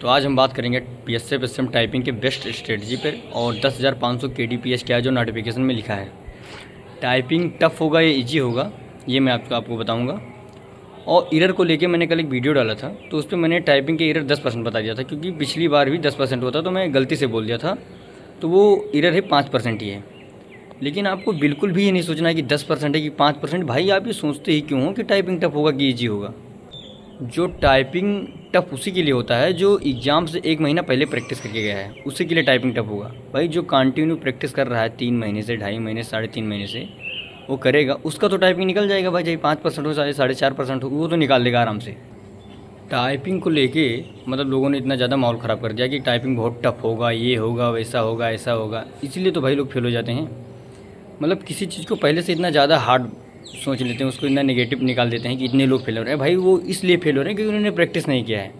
तो आज हम बात करेंगे PSF SSM टाइपिंग के बेस्ट स्ट्रेटजी पर और 10,500 KDPH क्या है जो नोटिफिकेशन में लिखा है। टाइपिंग टफ़ होगा या इजी होगा ये मैं आपको बताऊंगा। और एरर को लेके मैंने कल एक वीडियो डाला था तो उस पर मैंने टाइपिंग के एरर 10% बता दिया था, क्योंकि पिछली बार भी 10% होता तो मैं गलती से बोल दिया था, तो वो एरर है 5% ही है। लेकिन आपको बिल्कुल भी ये नहीं सोचना है कि 10% है कि 5%। भाई आप ये सोचते ही क्यों हो कि टाइपिंग टफ होगा कि ईजी होगा। जो टाइपिंग टफ उसी के लिए होता है जो एग्ज़ाम से 1 महीना पहले प्रैक्टिस करके गया है, उसी के लिए टाइपिंग टफ होगा। भाई जो कंटिन्यू प्रैक्टिस कर रहा है 3 महीने से, 2.5 महीने, 3.5 महीने से वो करेगा, उसका तो टाइपिंग निकल जाएगा भाई। चाहे 5% हो, चाहे 4.5% हो, वो तो निकाल लेगा आराम से। टाइपिंग को लेके मतलब लोगों ने इतना ज़्यादा माहौल ख़राब कर दिया कि टाइपिंग बहुत टफ होगा, ये होगा, वैसा होगा, ऐसा होगा, इसीलिए तो भाई लोग फेल हो जाते हैं। मतलब किसी चीज़ को पहले से इतना ज़्यादा हार्ड सोच लेते हैं, उसको इतना नेगेटिव निकाल देते हैं कि इतने लोग फेल हो रहे हैं। भाई वो इसलिए फेल हो रहे हैं क्योंकि उन्होंने प्रैक्टिस नहीं किया है,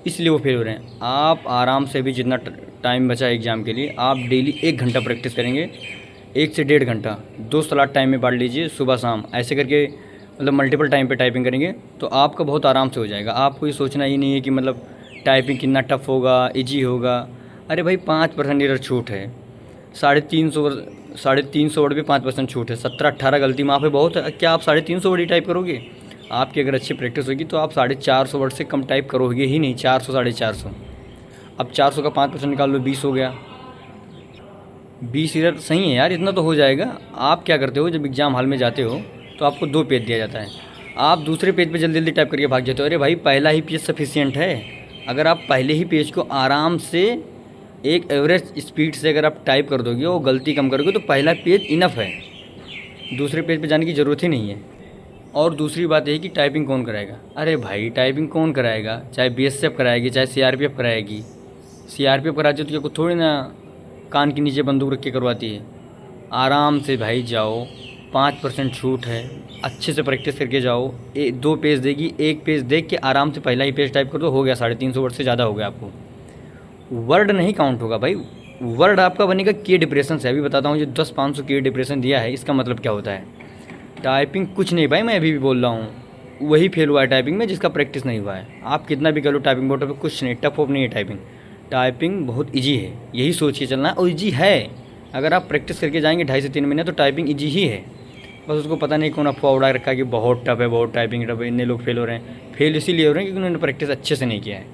इसलिए वो फेल हो रहे हैं। आप आराम से भी जितना टाइम बचा है एग्ज़ाम के लिए, आप डेली 1 घंटा प्रैक्टिस करेंगे, 1 से 1.5 घंटा, 2 स्लॉट टाइम में बांट लीजिए, सुबह शाम, ऐसे करके मतलब मल्टीपल टाइम पे टाइपिंग करेंगे तो आपका बहुत आराम से हो जाएगा। आपको ये सोचना ही नहीं है कि मतलब टाइपिंग कितना टफ होगा, इजी होगा। अरे भाई 5% एरर छूट है, 350 वर्ड पे 5% छूट है, 17-18 गलती माफ़ है, बहुत है। क्या आप 350 वर्ड ही टाइप करोगे? आपकी अगर अच्छी प्रैक्टिस होगी तो आप 450 वर्ड से कम टाइप करोगे ही नहीं, 400 450। अब 400 का 5% निकाल लो, 20 हो गया। 20 एरर सही है यार, इतना तो हो जाएगा। आप क्या करते हो, जब एग्ज़ाम हॉल में जाते हो तो आपको 2 पेज दिया जाता है, आप दूसरे पेज पे जल्दी जल्दी टाइप करके भाग जाते हो। अरे भाई पहला ही पेज सफिशिएंट है। अगर आप पहले ही पेज को आराम से एक एवरेज स्पीड से अगर आप टाइप कर दोगे और गलती कम करोगे तो पहला पेज इनफ है, दूसरे पेज पे जाने की ज़रूरत ही नहीं है। और दूसरी बात यही कि टाइपिंग कौन कराएगा? अरे भाई टाइपिंग कौन कराएगा? चाहे BSF कराएगी, चाहे CRPF कराएगी। CRPF कराती है तो क्या थोड़ी ना कान के नीचे बंदूक रख के करवाती है। आराम से भाई जाओ, 5% छूट है, अच्छे से प्रैक्टिस करके जाओ। 2 पेज देगी, 1 पेज देख के आराम से पहला ही पेज टाइप कर दो, हो गया। 350 वर्ड से ज़्यादा हो गया। आपको वर्ड नहीं काउंट होगा भाई, वर्ड आपका बनेगा के डिप्रेशन से। अभी बताता हूँ, जो 10,500 के डिप्रेशन दिया है इसका मतलब क्या होता है। टाइपिंग कुछ नहीं भाई, मैं अभी भी बोल रहा हूँ, वही फेल हुआ है टाइपिंग में जिसका प्रैक्टिस नहीं हुआ है। आप कितना भी कर लो टाइपिंग बोर्ड पर, कुछ नहीं, टफ ऑफ नहीं है टाइपिंग। टाइपिंग बहुत ईजी है, यही सोच के चलना है, और ईजी है। अगर आप प्रैक्टिस करके जाएंगे 2.5 से 3 महीने तो टाइपिंग ईजी ही है। बस उसको पता नहीं कौन अफवाह उड़ा रखा है कि बहुत टफ है, बहुत टाइपिंग टफ है, इतने लोग फेल हो रहे हैं। फेल इसीलिए हो रहे हैं क्योंकि उन्होंने प्रैक्टिस अच्छे से नहीं किया है।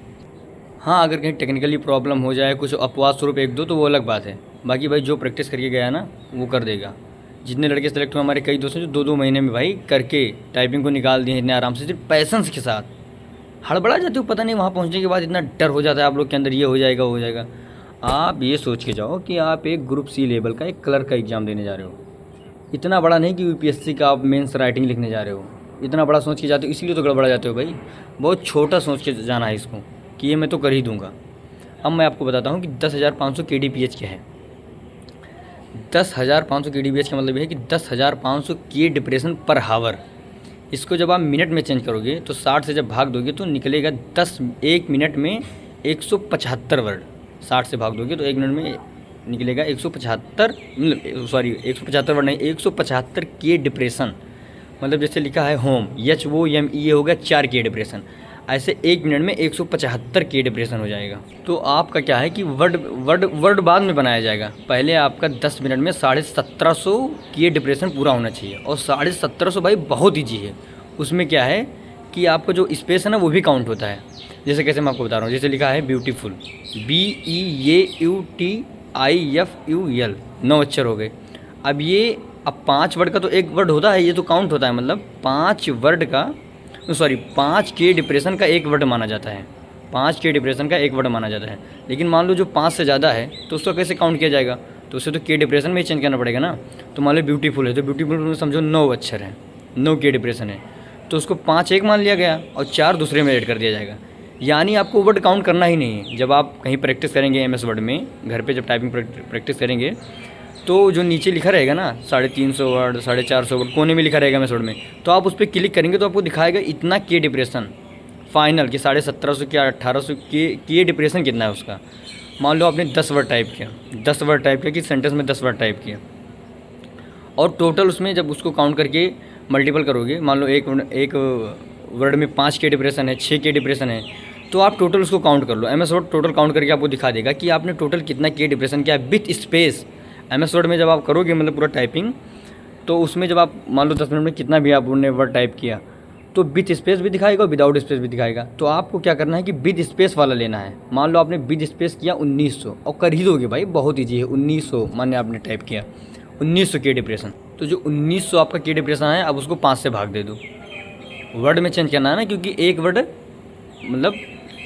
हाँ, अगर कहीं टेक्निकली प्रॉब्लम हो जाए, कुछ अपवाद स्वरूप 1-2, तो वो अलग बात है। बाकी भाई जो प्रैक्टिस करके गया ना वो कर देगा। जितने लड़के सेलेक्ट हुए, हमारे कई दोस्त हैं जो 2-2 महीने में भाई करके टाइपिंग को निकाल दिए इतने आराम से, सिर्फ पैसेंस के साथ। हड़बड़ा जाते हो, पता नहीं वहाँ पहुँचने के बाद इतना डर हो जाता है आप लोग के अंदर, ये हो जाएगा वो हो जाएगा। आप ये सोच के जाओ कि आप एक ग्रुप C लेवल का एक क्लर्क का एग्ज़ाम देने जा रहे हो। इतना बड़ा नहीं कि UPSC का आप मेंस राइटिंग लिखने जा रहे हो। इतना बड़ा सोच के जाते हो, इसीलिए तो गड़बड़ा जाते हो भाई। बहुत छोटा सोच के जाना है इसको कि ये मैं तो कर ही दूंगा। अब मैं आपको बताता हूँ कि 10,500 KDPH क्या है। 10,500 KDPH का मतलब ये है कि 10,500 के डिप्रेशन पर हावर। इसको जब आप मिनट में चेंज करोगे तो 60 से जब भाग दोगे तो निकलेगा 1 मिनट में 175 वर्ड। 60 से भाग दोगे तो 1 मिनट में निकलेगा 175, मतलब सॉरी 175 वर्ड नहीं, 175 के डिप्रेशन। मतलब जैसे लिखा है होम, HOME, ये होगा 4 के डिप्रेशन। ऐसे 1 मिनट में 175 के डिप्रेशन हो जाएगा। तो आपका क्या है कि वर्ड बाद में बनाया जाएगा। पहले आपका 10 मिनट में 1750 के डिप्रेशन पूरा होना चाहिए। और 1750 भाई बहुत ईजी है। उसमें क्या है कि आपका जो स्पेस है ना वो भी काउंट होता है। जैसे कैसे मैं आपको बता रहा हूँ, जैसे लिखा है ब्यूटीफुल, BEAUTIFUL, 9 अक्षर हो गए। अब 5 वर्ड का तो 1 वर्ड होता है, ये तो काउंट होता है। मतलब 5 वर्ड का, सॉरी 5 के डिप्रेशन का 1 वर्ड माना जाता है। 5 के डिप्रेशन का 1 वर्ड माना जाता है। लेकिन मान लो जो 5 से ज़्यादा है तो उसका कैसे काउंट किया जाएगा? तो उससे तो के डिप्रेशन में ही चेंज करना पड़ेगा ना। तो मान लो ब्यूटीफुल है तो ब्यूटीफुल में समझो 9 अक्षर है, 9 के डिप्रेशन है, तो उसको 5 एक मान लिया गया और 4 दूसरे में ऐड कर दिया जाएगा। यानी आपको वर्ड काउंट करना ही नहीं है। जब आप कहीं प्रैक्टिस करेंगे MS वर्ड में, घर पे जब टाइपिंग प्रैक्टिस करेंगे तो जो नीचे लिखा रहेगा ना 350 वर्ड, 450 वर्ड, कोने में लिखा रहेगा MS वर्ड में, तो आप उस पर क्लिक करेंगे तो आपको दिखाएगा इतना के डिप्रेशन फाइनल कि 1750 क्या 1800 के डिप्रेशन कितना है उसका। मान लो आपने 10 वर्ड टाइप किया, 10 वर्ड टाइप किया कि सेंटेंस में 10 वर्ड टाइप किया, और टोटल उसमें जब उसको काउंट करके मल्टीपल करोगे, मान लो एक वर्ड में 5 के डिप्रेशन है, 6 के डिप्रेशन है, तो आप टोटल उसको काउंट कर लो। MS वर्ड टोटल काउंट करके आपको दिखा देगा कि आपने टोटल कितना किए डिप्रेशन किया विथ स्पेस। MS वर्ड में जब आप करोगे मतलब पूरा टाइपिंग, तो उसमें जब आप मान लो 10 मिनट में कितना भी आपने वर्ड टाइप किया तो विथ स्पेस भी दिखाएगा और विदाउट स्पेस भी दिखाएगा। तो आपको क्या करना है कि विद स्पेस वाला लेना है। मान लो आपने विद स्पेस किया 1900 और कर ही दोगे भाई, बहुत ईजी है। 1900 माने आपने टाइप किया 1900 के डिप्रेशन, तो जो 1900 आपका के डिप्रेशन है अब उसको 5 से भाग दे दो। वर्ड में चेंज करना है ना, क्योंकि एक वर्ड मतलब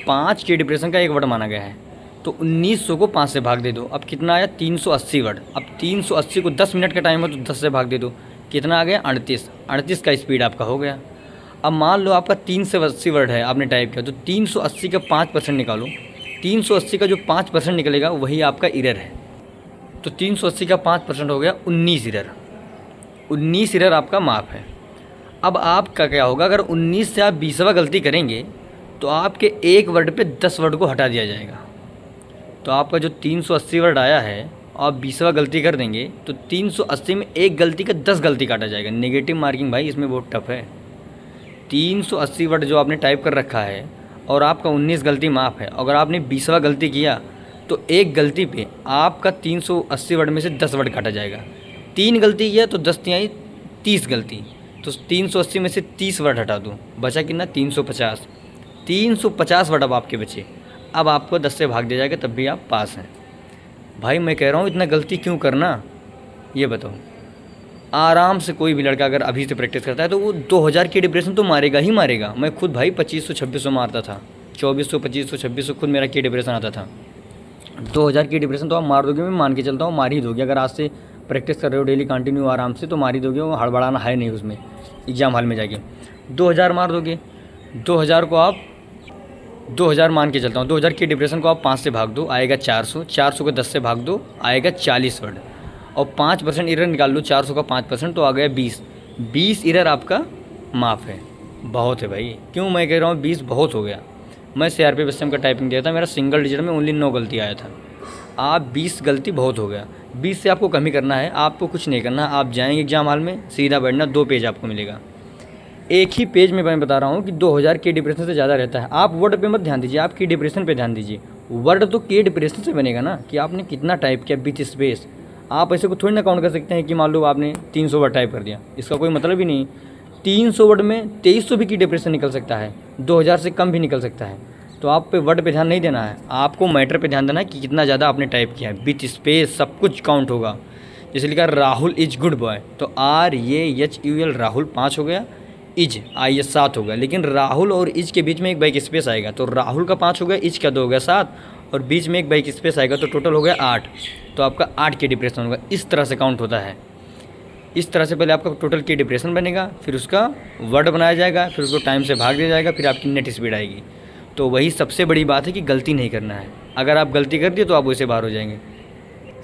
5 के डिप्रेशन का एक वर्ड माना गया है। तो 1900 को 5 से भाग दे दो। अब कितना आया 380 वर्ड। अब 380 को 10 मिनट का टाइम है तो 10 से भाग दे दो। कितना आ गया 38 का स्पीड आपका हो गया। अब मान लो आपका 380 वर्ड है आपने टाइप किया, तो 380 का 5% निकालो। 380 का जो 5% निकलेगा वही आपका इरर है। तो 380 का 5% हो गया 19 इरर। 19 इरर आपका माप है। अब आपका क्या होगा, अगर 19 से आप 20वां गलती करेंगे तो आपके एक वर्ड पे 10 वर्ड को हटा दिया जाएगा। तो आपका जो 380 वर्ड आया है आप 20वां गलती कर देंगे तो 380 में एक गलती का 10 गलती काटा जाएगा। नेगेटिव मार्किंग भाई इसमें बहुत टफ है। 380 वर्ड जो आपने टाइप कर रखा है और आपका 19 गलती माफ़ है। अगर आपने 20वां गलती किया तो एक गलती पे आपका 380 वर्ड में से 10 वर्ड काटा जाएगा। 3 गलती किया तो 10 तिहाई 30 गलती, तो 380 में से 30 वर्ड हटा दो, बचा कितना 350। 350 वर्ड अब आपके बचे। अब आपको 10 से भाग दिया जाएगा तब भी आप पास हैं। भाई मैं कह रहा हूँ इतना गलती क्यों करना, ये बताओ। आराम से कोई भी लड़का अगर अभी से प्रैक्टिस करता है तो वो 2000 की डिप्रेशन तो मारेगा ही मारेगा। मैं खुद भाई 2500 2600 मारता था, 2400 2500 2600 खुद मेरा की डिप्रेशन आता था। 2000 की डिप्रेशन तो आप मार दोगे, मैं मान के चलता हूँ मार ही दोगे। अगर आज से प्रैक्टिस कर रहे हो डेली कंटिन्यू आराम से तो मार ही दोगे, वो हड़बड़ाना है नहीं उसमें। एग्ज़ाम हॉल में जाके 2000 मार दोगे। 2000 को आप 2000 मान के चलता हूँ, 2000 की डिप्रेशन को आप 5 से भाग दो, आएगा 400। 400 को 10 से भाग दो, आएगा 40 वर्ड। और 5% इरर निकाल लो, 400 का 5% तो आ गया 20 इरर आपका माफ़ है। बहुत है भाई, क्यों मैं कह रहा हूँ 20 बहुत हो गया। मैं CRPF SCM का टाइपिंग दिया था, मेरा सिंगल डिजिट में ओनली 9 गलती आया था। आप 20 गलती बहुत हो गया। 20 से आपको कम ही करना है, आपको कुछ नहीं करना। आप जाएंगे एग्जाम हॉल में, सीधा बैठना, 2 पेज आपको मिलेगा। एक ही पेज में मैं बता रहा हूँ कि 2000 के डिप्रेशन से ज़्यादा रहता है। आप वर्ड पे मत ध्यान दीजिए, आप की डिप्रेशन पे ध्यान दीजिए। वर्ड तो के डिप्रेशन से बनेगा ना, कि आपने कितना टाइप किया विथ स्पेस। आप ऐसे को थोड़ी ना काउंट कर सकते हैं कि मान लो आपने 300 वर्ड टाइप कर दिया, इसका कोई मतलब ही नहीं। 300 वर्ड में 2300 भी की डिप्रेशन निकल सकता है, 2000 से कम भी निकल सकता है। तो आप पे वर्ड पे ध्यान नहीं देना है, आपको मैटर पे ध्यान देना है कि कितना ज़्यादा आपने टाइप किया है। विथ स्पेस सब कुछ काउंट होगा। जैसे लिखा राहुल इज गुड बॉय, तो RAHUL राहुल 5 हो गया, इज IS 7 हो गया। लेकिन राहुल और इज के बीच में एक बैक स्पेस आएगा, तो राहुल का 5 हो गया, इज का 2 हो गया 7, और बीच में एक बैक स्पेस आएगा तो टोटल हो गया 8। तो आपका 8 के डिप्रेशन होगा। इस तरह से काउंट होता है। इस तरह से पहले आपका टोटल के डिप्रेशन बनेगा, फिर उसका वर्ड बनाया जाएगा, फिर उसको टाइम से भाग दिया जाएगा, फिर आपकी नेट स्पीड आएगी। तो वही सबसे बड़ी बात है कि गलती नहीं करना है। अगर आप गलती कर दिए तो आप वैसे बाहर हो जाएंगे।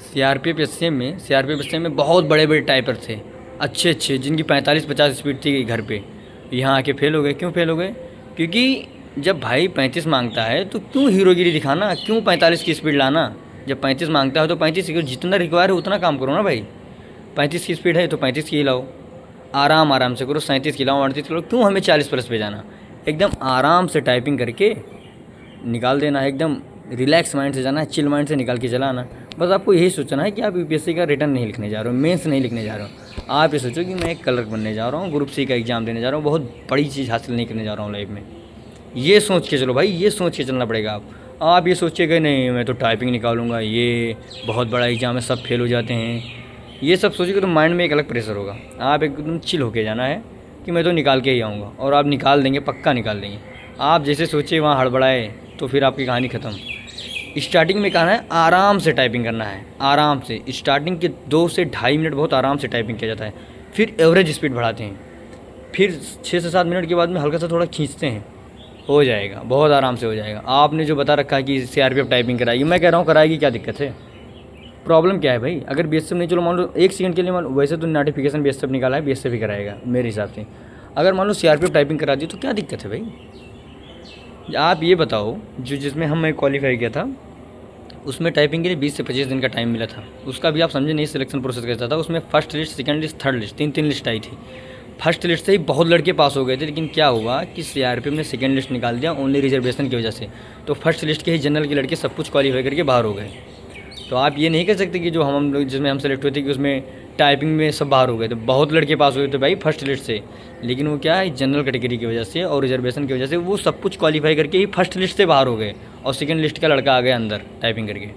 CRPF SCM में बहुत बड़े बड़े टाइपर थे, अच्छे जिनकी 45-50 स्पीड थी घर पे। यहाँ आके फेल हो गए। क्यों फेल हो गए? क्योंकि जब भाई 35 मांगता है तो क्यों हीरोगिरी दिखाना, क्यों 45 की स्पीड लाना। जब 35 मांगता है तो 35 की जितना रिक्वायर है उतना काम करो ना भाई। 35 की स्पीड है तो 35 की ही लाओ, आराम से करो। 37 की लाओ, 38 की लाओ, क्यों हमें 40 प्लस पे जाना। एकदम आराम से टाइपिंग करके निकाल देना है, एकदम रिलैक्स माइंड से जाना है, चिल माइंड से निकाल के चलाना। बस आपको यही सोचना है कि आप UPSC का रिटर्न नहीं लिखने जा रहे हो, मेंस नहीं लिखने जा रहे हो। आप ये सोचो कि मैं एक क्लर्क बनने जा रहा हूँ, ग्रुप C का एग्ज़ाम देने जा रहा हूँ, बहुत बड़ी चीज़ हासिल नहीं करने जा रहा हूँ लाइफ में। ये सोच के चलो भाई, ये सोच के चलना पड़ेगा। आप ये सोचिएगा नहीं मैं तो टाइपिंग निकालूंगा, ये बहुत बड़ा एग्ज़ाम है, सब फेल हो जाते हैं, ये सब सोचिएगा तो माइंड में एक अलग प्रेशर होगा। आप एकदम चिल होके जाना है कि मैं तो निकाल के ही आऊँगा, और आप निकाल देंगे, पक्का निकाल देंगे। आप जैसे सोचिए वहाँ हड़बड़ाए तो फिर आपकी कहानी ख़त्म। स्टार्टिंग में कहना है आराम से टाइपिंग करना है, आराम से। स्टार्टिंग के 2 से ढाई मिनट बहुत आराम से टाइपिंग किया जाता है, फिर एवरेज स्पीड बढ़ाते हैं, फिर 6 से 7 मिनट के बाद में हल्का सा थोड़ा खींचते हैं, हो जाएगा, बहुत आराम से हो जाएगा। आपने जो बता रखा है कि CRPF टाइपिंग कराएगी, मैं कह रहा हूँ कराएगी, क्या दिक्कत है, प्रॉब्लम क्या है भाई। अगर BSF नहीं, चलो मान लो 1 सेकंड के लिए, मान लो वैसे तो नोटिफिकेशन BSF निकाला है, BSF ही कराएगा मेरे हिसाब से। अगर मान लो CRPF टाइपिंग करा दी तो क्या दिक्कत है भाई। आप ये बताओ, जो जिसमें मैं क्वालिफाई किया था उसमें टाइपिंग के लिए 20 से 25 दिन का टाइम मिला था। उसका भी आप समझे नहीं सिलेक्शन प्रोसेस कैसा था। उसमें first list, second list, third list, 3 list आई थी। फर्स्ट लिस्ट से ही बहुत लड़के पास हो गए थे, लेकिन क्या हुआ कि सीआरपीएफ ने सेकंड लिस्ट निकाल दिया ओनली रिजर्वेशन की वजह से। तो फर्स्ट लिस्ट के ही जनरल के लड़के सब कुछ क्वालिफाई करके बाहर हो गए। तो आप ये नहीं कह सकते कि जो हम लोग जिसमें हम सेलेक्ट हुए थे कि उसमें टाइपिंग में सब बाहर हो गए। तो बहुत लड़के पास हुए थे भाई फर्स्ट लिस्ट से, लेकिन वो क्या है जनरल कैटेगरी की वजह से और रिजर्वेशन की वजह से वो सब कुछ क्वालिफाई करके ही फर्स्ट लिस्ट से बाहर हो गए और सेकंड लिस्ट का लड़का आ गया अंदर टाइपिंग करके।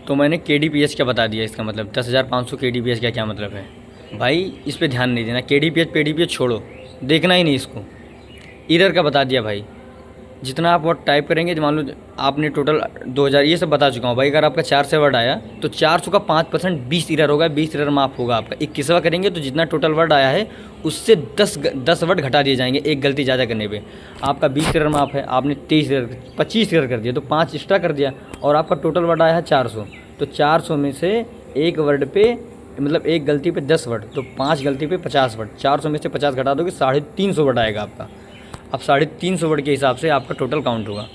तो मैंने KDPH क्या बता दिया, इसका मतलब 10,500 KDPH का क्या मतलब है भाई, इस पर ध्यान नहीं देना। KDPH छोड़ो, देखना ही नहीं इसको। ईरर का बता दिया भाई, जितना आप वर्ड टाइप करेंगे, मान लो आपने टोटल 2000 ये सब बता चुका हूँ भाई। अगर आपका 4 से वर्ड आया तो 400 का 5% 20 ईरर होगा, 20 ईरर माफ होगा आपका। 21वां करेंगे तो जितना टोटल वर्ड आया है उससे 10 वर्ड घटा दिए जाएंगे एक गलती ज़्यादा करने पे। आपका 20 ईरर माफ है, आपने 25 ईरर कर दिया तो 5 एक्स्ट्रा कर दिया और आपका टोटल वर्ड आया है 400। तो 400 में से एक वर्ड पे मतलब एक गलती पे 10 वर्ड, तो 5 गलती पे 50 वर्ड। 400 में से 50 घटा दोगे 350 वर्ड आएगा आपका। अब 350 वर्ड के हिसाब से आपका टोटल काउंट होगा।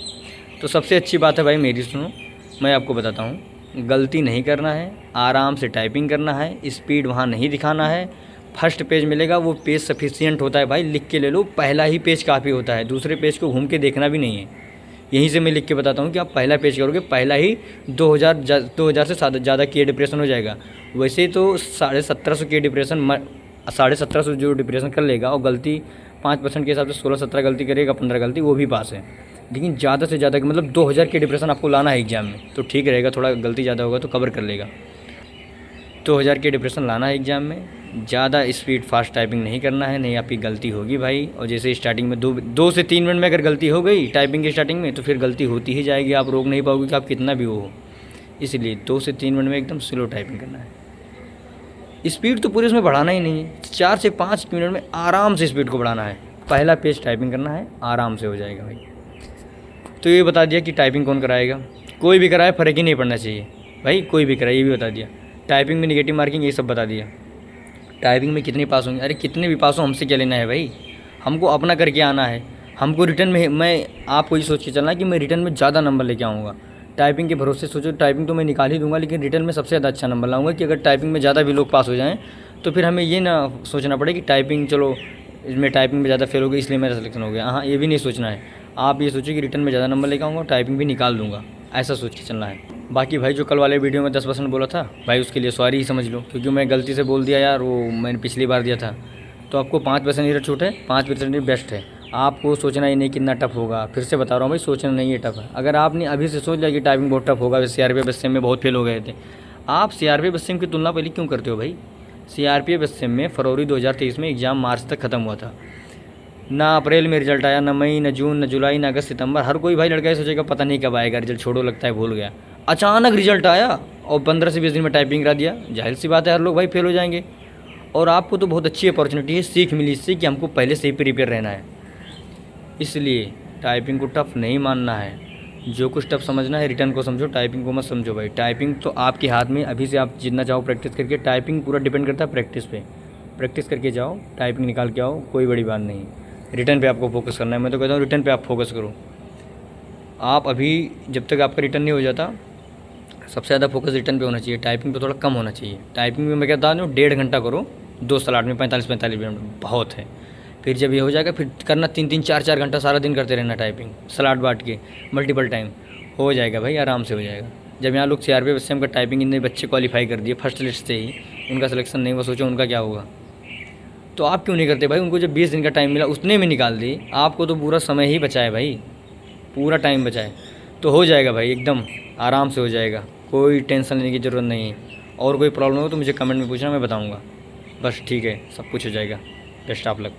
तो सबसे अच्छी बात है भाई मेरी सुनो, मैं आपको बताता हूँ, गलती नहीं करना है, आराम से टाइपिंग करना है, स्पीड वहाँ नहीं दिखाना है। फर्स्ट पेज मिलेगा वो पेज सफिशिएंट होता है भाई, लिख के ले लो, पहला ही पेज काफ़ी होता है, दूसरे पेज को घूम के देखना भी नहीं है। यहीं से मैं लिख के बताता हूँ कि आप पहला पेज करोगे, पहला ही 2000 से ज़्यादा की डिप्रेशन हो जाएगा। वैसे तो 1750 की डिप्रेशन 1750 जो डिप्रेशन कर लेगा और गलती 5% के हिसाब से 16-17 गलती करेगा, 15 गलती, वो भी पास है। लेकिन ज़्यादा से ज़्यादा मतलब 2000 की डिप्रेशन आपको लाना है एग्ज़ाम में, तो ठीक रहेगा। थोड़ा गलती ज़्यादा होगा तो कवर कर लेगा। 2000 की डिप्रेशन लाना है एग्ज़ाम में, ज़्यादा स्पीड फास्ट टाइपिंग नहीं करना है, नहीं आपकी गलती होगी भाई। और जैसे स्टार्टिंग में 2 से 3 मिनट में अगर गलती हो गई टाइपिंग की स्टार्टिंग में, तो फिर गलती होती ही जाएगी, आप रोक नहीं पाओगे कि आप कितना भी वो हो। इसलिए 2 से 3 मिनट में एकदम स्लो टाइपिंग करना है। स्पीड तो पूरे उसमें बढ़ाना ही नहीं है, 4 से 5 मिनट में आराम से स्पीड को बढ़ाना है। पहला पेज टाइपिंग करना है, आराम से हो जाएगा भाई। तो ये बता दिया कि टाइपिंग कौन कराएगा, कोई भी कराए फ़र्क ही नहीं पड़ना चाहिए भाई, कोई भी कराए, ये भी बता दिया। टाइपिंग में नेगेटिव मार्किंग ये सब बता दिया। टाइपिंग में कितने पास होंगे, अरे कितने भी पास हो हमसे क्या लेना है भाई, हमको अपना करके आना है। हमको रिटर्न में मैं आपको ये सोच के चलना है कि मैं रिटर्न में ज़्यादा नंबर लेके आऊँगा। टाइपिंग के भरोसे सोचो, टाइपिंग तो मैं निकाल ही दूंगा, लेकिन रिटर्न में सबसे ज़्यादा अच्छा नंबर लाऊंगा कि अगर टाइपिंग में ज़्यादा भी लोग पास हो जाएँ तो फिर हमें ये ना सोचना पड़े कि टाइपिंग चलो इसमें टाइपिंग में ज़्यादा फेल हो गई इसलिए मेरा सिलेक्शन हो गया। हाँ, ये भी नहीं सोचना है। आप ये सोचिए कि रिटर्न में ज़्यादा नंबर लेकर आऊँगा, टाइपिंग भी निकाल दूँगा, ऐसा सोच के चलना है। बाकी भाई जो कल वाले वीडियो में 10% बोला था भाई, उसके लिए सॉरी ही समझ लो, क्योंकि मैं गलती से बोल दिया यार, वो मैंने पिछली बार दिया था। तो आपको 5% ही छूट है, 5% ही बेस्ट है। आपको सोचना ही नहीं कितना टफ होगा, फिर से बता रहा हूँ भाई, सोचना नहीं है टफ है। अगर आपने अभी से सोच लिया कि टाइपिंग बहुत टफ होगा, CRPF SCM में बहुत फेल हो गए थे, आप CRPF SCM की तुलना पहले क्यों करते हो भाई। CRPF SCM में फरवरी 2023 में एग्ज़ाम मार्च तक ख़त्म हुआ था, ना अप्रैल में रिजल्ट आया, ना मई, ना जून, ना जुलाई, ना अगस्त, सितंबर। हर कोई भाई लड़का ये सोचेगा पता नहीं कब आएगा रिजल्ट, छोड़ो लगता है भूल गया। अचानक रिजल्ट आया और 15 से 20 दिन में टाइपिंग करा दिया, जाहिर सी बात है हर लोग भाई फेल हो जाएंगे। और आपको तो बहुत अच्छी अपॉर्चुनिटी है, सीख मिली इससे कि हमको पहले से ही प्रिपेयर रहना है। इसलिए टाइपिंग को टफ नहीं मानना है, जो कुछ टफ समझना है रिटर्न को समझो, टाइपिंग को मत समझो भाई। टाइपिंग तो आपके हाथ में, अभी से आप जितना चाहो प्रैक्टिस करके, टाइपिंग पूरा डिपेंड करता है प्रैक्टिस पे। प्रैक्टिस करके जाओ, टाइपिंग निकाल के आओ, कोई बड़ी बात नहीं। रिटर्न पे आपको फोकस करना है, मैं तो कहता हूँ रिटर्न पे आप फोकस करो। आप अभी जब तक आपका रिटर्न नहीं हो जाता, सबसे ज़्यादा फोकस रिटर्न पे होना चाहिए, टाइपिंग पे थोड़ा कम होना चाहिए। टाइपिंग में मैं कहता हूँ 1.5 घंटा करो 2 स्लॉट में, 45-45 मिनट बहुत है। फिर जब ये हो जाएगा फिर करना 3-3, 4-4 घंटा सारा दिन करते रहना टाइपिंग, स्लॉट बांट के मल्टीपल टाइम, हो जाएगा भाई, आराम से हो जाएगा। जब यहाँ लोग CRPF SCM का टाइपिंग इतने बच्चे क्वालिफाई कर दिए फर्स्ट लिस्ट से ही, उनका सिलेक्शन नहीं हुआ, सोचो उनका क्या होगा। तो आप क्यों नहीं करते भाई, उनको जब 20 दिन का टाइम मिला उतने में निकाल दी, आपको तो पूरा समय ही बचा है भाई, पूरा टाइम बचा है। तो हो जाएगा भाई, एकदम आराम से हो जाएगा, कोई टेंशन लेने की ज़रूरत नहीं है। और कोई प्रॉब्लम हो तो मुझे कमेंट में पूछना, मैं बताऊँगा। बस ठीक है, सब कुछ हो जाएगा। Best of luck.